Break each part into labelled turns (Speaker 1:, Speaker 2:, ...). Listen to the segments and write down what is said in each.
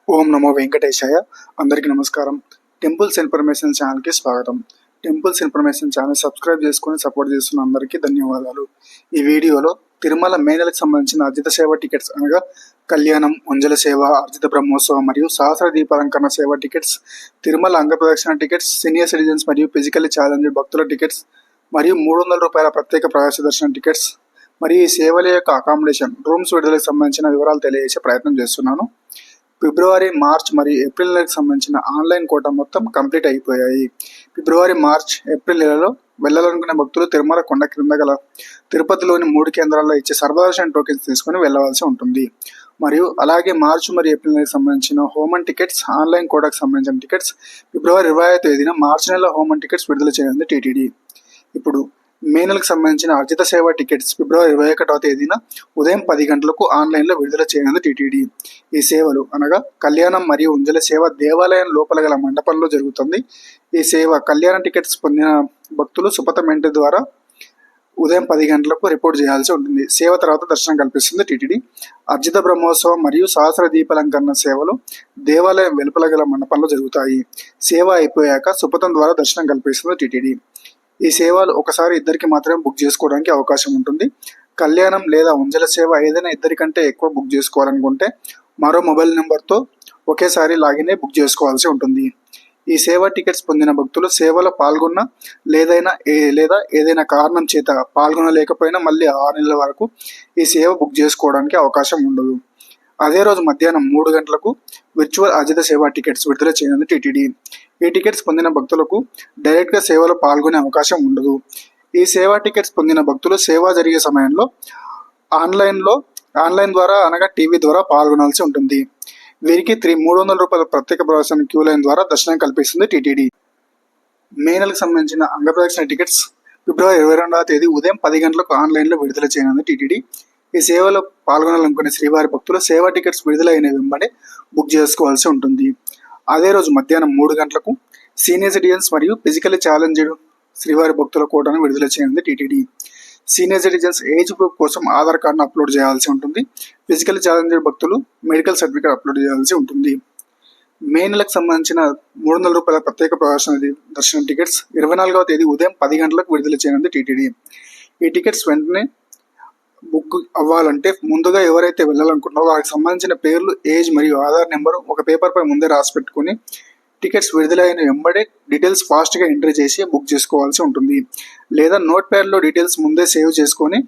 Speaker 1: ఓం నమో వెంకటేశాయ. అందరికీ నమస్కారం. Temples information ఛానల్కి స్వాగతం. టెంపుల్స్ ఇన్ఫర్మేషన్ ఛానల్ సబ్స్క్రైబ్ చేసుకుని సపోర్ట్ చేస్తున్న అందరికీ ధన్యవాదాలు. ఈ వీడియోలో తిరుమల మే నెలకు సంబంధించిన అర్జిత సేవ టికెట్స్ అనగా కళ్యాణం, ఉంజల సేవ, అర్జిత బ్రహ్మోత్సవం మరియు సహస్ర దీపాలంకరణ సేవ టికెట్స్, తిరుమల అంగప్రదక్షిణ టికెట్స్, సీనియర్ సిటిజన్స్ మరియు ఫిజికల్లీ ఛాలెంజ్డ్ భక్తుల టికెట్స్ మరియు రూ. 300 ప్రత్యేక ప్రవేశ దర్శన టికెట్స్ మరియు ఈ సేవల యొక్క అకామిడేషన్ రూమ్స్ విడుదలకు సంబంధించిన వివరాలు తెలియజేసే ప్రయత్నం చేస్తున్నాను. ఫిబ్రవరి, మార్చ్ మరియు ఏప్రిల్ నెలకు సంబంధించిన ఆన్లైన్ కోటా మొత్తం కంప్లీట్ అయిపోయాయి. ఫిబ్రవరి, మార్చ్, ఏప్రిల్ నెలలో వెళ్ళాలనుకునే భక్తులు తిరుమల కొండ క్రింద గల తిరుపతిలోని 3 కేంద్రాల్లో ఇచ్చే సర్వదర్శన్ టోకెన్స్ తీసుకుని వెళ్ళవలసి ఉంటుంది. మరియు అలాగే మార్చ్ మరియు ఏప్రిల్ నెలకు సంబంధించిన హోమన్ టికెట్స్, ఆన్లైన్ కోటాకు సంబంధించిన టికెట్స్ ఫిబ్రవరి 25వ తేదీన మార్చి నెల హోమన్ టికెట్స్ విడుదల చేయనుంది టీటీడీ. ఇప్పుడు మే నెలకు సంబంధించిన అర్జిత సేవ టికెట్స్ ఫిబ్రవరి 21వ తేదీన ఉదయం 10 గంటలకు ఆన్లైన్లో విడుదల చేయనుంది టీటీడీ. ఈ సేవలు అనగా కళ్యాణం మరియు ఉంజల సేవ దేవాలయం లోపల గల మండపంలో జరుగుతుంది. ఈ సేవ కళ్యాణ టికెట్స్ పొందిన భక్తులు సుపథం ఎంట్రీ ద్వారా ఉదయం 10 గంటలకు రిపోర్ట్ చేయాల్సి ఉంటుంది. సేవ తర్వాత దర్శనం కల్పిస్తుంది టీటీడీ. అర్జిత బ్రహ్మోత్సవం మరియు సహస్ర దీపాలంకరణ సేవలు దేవాలయం వెలుపల గల మండపంలో జరుగుతాయి. సేవ అయిపోయాక సుపథం ద్వారా దర్శనం కల్పిస్తుంది టీటీడీ. ఈ సేవలు ఒకసారి ఇద్దరికి మాత్రమే బుక్ చేసుకోవడానికి అవకాశం ఉంటుంది. కళ్యాణం లేదా ఉంజల సేవ ఏదైనా ఇద్దరికంటే ఎక్కువ బుక్ చేసుకోవాలనుకుంటే మరో మొబైల్ నెంబర్తో ఒకేసారి లాగిన్ అయి బుక్ చేసుకోవాల్సి ఉంటుంది. ఈ సేవ టికెట్స్ పొందిన భక్తులు సేవలో పాల్గొన్న లేదా ఏదైనా కారణం చేత పాల్గొనలేకపోయినా మళ్ళీ 6 నెలల వరకు ఈ సేవ బుక్ చేసుకోవడానికి అవకాశం ఉండదు. అదే రోజు మధ్యాహ్నం 3 గంటలకు విర్చువల్ అర్జిత సేవ టికెట్స్ విడుదల చేయనుంది టీటీడీ. ఈ టికెట్స్ పొందిన భక్తులకు డైరెక్ట్గా సేవలో పాల్గొనే అవకాశం ఉండదు. ఈ సేవా టికెట్స్ పొందిన భక్తులు సేవ జరిగే సమయంలో ఆన్లైన్ ద్వారా అనగా టీవీ ద్వారా పాల్గొనాల్సి ఉంటుంది. వీరికి రూ. 300 ప్రత్యేక ప్రవేశం క్యూ లైన్ ద్వారా దర్శనం కల్పిస్తుంది టీటీడీ. మే నెలకు సంబంధించిన అంగప్రదక్షిణ టికెట్స్ ఫిబ్రవరి 22వ తేదీ ఉదయం 10 గంటలకు ఆన్లైన్లో విడుదల చేయనుంది టీటీడీ. ఈ సేవలో పాల్గొనాలనుకునే శ్రీవారి భక్తులు సేవా టికెట్స్ విడుదలైన వెంబడే బుక్ చేసుకోవాల్సి ఉంటుంది. అదే రోజు మధ్యాహ్నం 3 గంటలకు సీనియర్ సిటిజన్స్ మరియు ఫిజికల్లీ ఛాలెంజ్డ్ శ్రీవారి భక్తుల కోటాను విడుదల చేయనుంది TTD. Senior citizens age proof కోసం ఆధార్ కార్డును అప్లోడ్ చేయాల్సి ఉంటుంది. ఫిజికల్లీ ఛాలెంజ్డ్ భక్తులు మెడికల్ సర్టిఫికేట్ అప్లోడ్ చేయాల్సి ఉంటుంది. మే నెలకు సంబంధించిన రూ. 300 ప్రత్యేక ప్రవేశ దర్శనం టికెట్స్ 24వ తేదీ ఉదయం 10 గంటలకు విడుదల చేయనుంది టీటీడీ. ఈ టికెట్స్ వెంటనే బుక్ అవ్వాలంటే ముందుగా ఎవరైతే వెళ్ళాలనుకుంటున్నారో వారికి సంబంధించిన పేర్లు, ఏజ్ మరియు ఆధార్ నెంబర్ ఒక పేపర్పై ముందే రాసి పెట్టుకుని టికెట్స్ విడుదలైన వెంబడే డీటెయిల్స్ ఫాస్ట్గా ఎంట్రీ చేసి బుక్ చేసుకోవాల్సి ఉంటుంది. లేదా నోట్ ప్యాడ్లో డీటెయిల్స్ ముందే సేవ్ చేసుకొని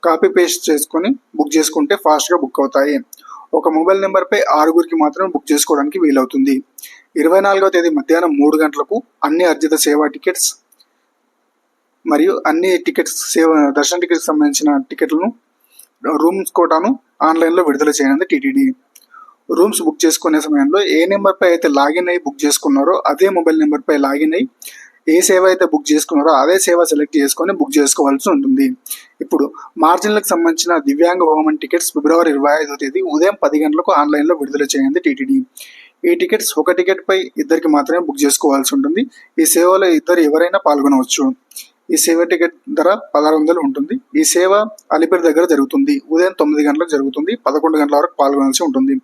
Speaker 1: కాపీ పేస్ట్ చేసుకొని బుక్ చేసుకుంటే ఫాస్ట్గా బుక్ అవుతాయి. ఒక మొబైల్ నెంబర్పై 6గురికి మాత్రమే బుక్ చేసుకోవడానికి వీలవుతుంది. 24వ తేదీ మధ్యాహ్నం 3 గంటలకు అన్ని అర్జిత సేవా టికెట్స్ మరియు అన్ని టికెట్స్ దర్శన టికెట్స్ సంబంధించిన టికెట్లను రూమ్స్ కోటాను ఆన్లైన్లో విడుదల చేయనుంది టీటీడీ. రూమ్స్ బుక్ చేసుకునే సమయంలో ఏ నెంబర్పై అయితే లాగిన్ అయ్యి బుక్ చేసుకున్నారో అదే మొబైల్ నెంబర్పై లాగిన్ అయ్యి ఏ సేవ అయితే బుక్ చేసుకున్నారో అదే సేవ సెలెక్ట్ చేసుకొని బుక్ చేసుకోవాల్సి ఉంటుంది. ఇప్పుడు మార్జిన్లకు సంబంధించిన దివ్యాంగ హోమన్ టికెట్స్ ఫిబ్రవరి 25వ తేదీ ఉదయం 10 గంటలకు ఆన్లైన్లో విడుదల చేయనుంది టీటీడీ. ఈ టికెట్స్ ఒక టికెట్పై ఇద్దరికి మాత్రమే బుక్ చేసుకోవాల్సి ఉంటుంది. ఈ సేవలో ఇద్దరు ఎవరైనా పాల్గొనవచ్చు. ఈ సేవ టికెట్ ధర 1600 ఉంటుంది. ఈ సేవ అలిపిరి దగ్గర జరుగుతుంది. ఉదయం 9 గంటలకు జరుగుతుంది. 11 గంటల వరకు పాల్గొనాల్సి ఉంటుంది.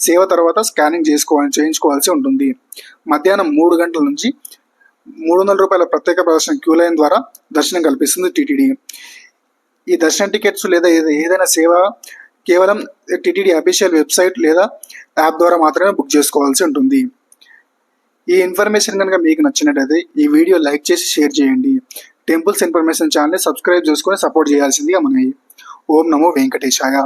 Speaker 1: సేవ తర్వాత స్కానింగ్ చేయించుకోవాల్సి ఉంటుంది. మధ్యాహ్నం 3 గంటల నుంచి రూ. 300 ప్రత్యేక ప్రదర్శన క్యూ లైన్ ద్వారా దర్శనం కల్పిస్తుంది టీటీడీ. ఈ దర్శన టికెట్స్ లేదా ఏదైనా సేవ కేవలం టీటీడీ అఫీషియల్ వెబ్సైట్ లేదా యాప్ ద్వారా మాత్రమే బుక్ చేసుకోవాల్సి ఉంటుంది. ఈ ఇన్ఫర్మేషన్ కనుక మీకు నచ్చినట్లయితే ఈ వీడియో లైక్ చేసి షేర్ చేయండి. టెంపుల్స్ ఇన్ఫర్మేషన్ ఛానల్ని సబ్స్క్రైబ్ చేసుకొని సపోర్ట్ చేయాల్సిందిగా మనవి. ఓం నమో వెంకటేశాయ.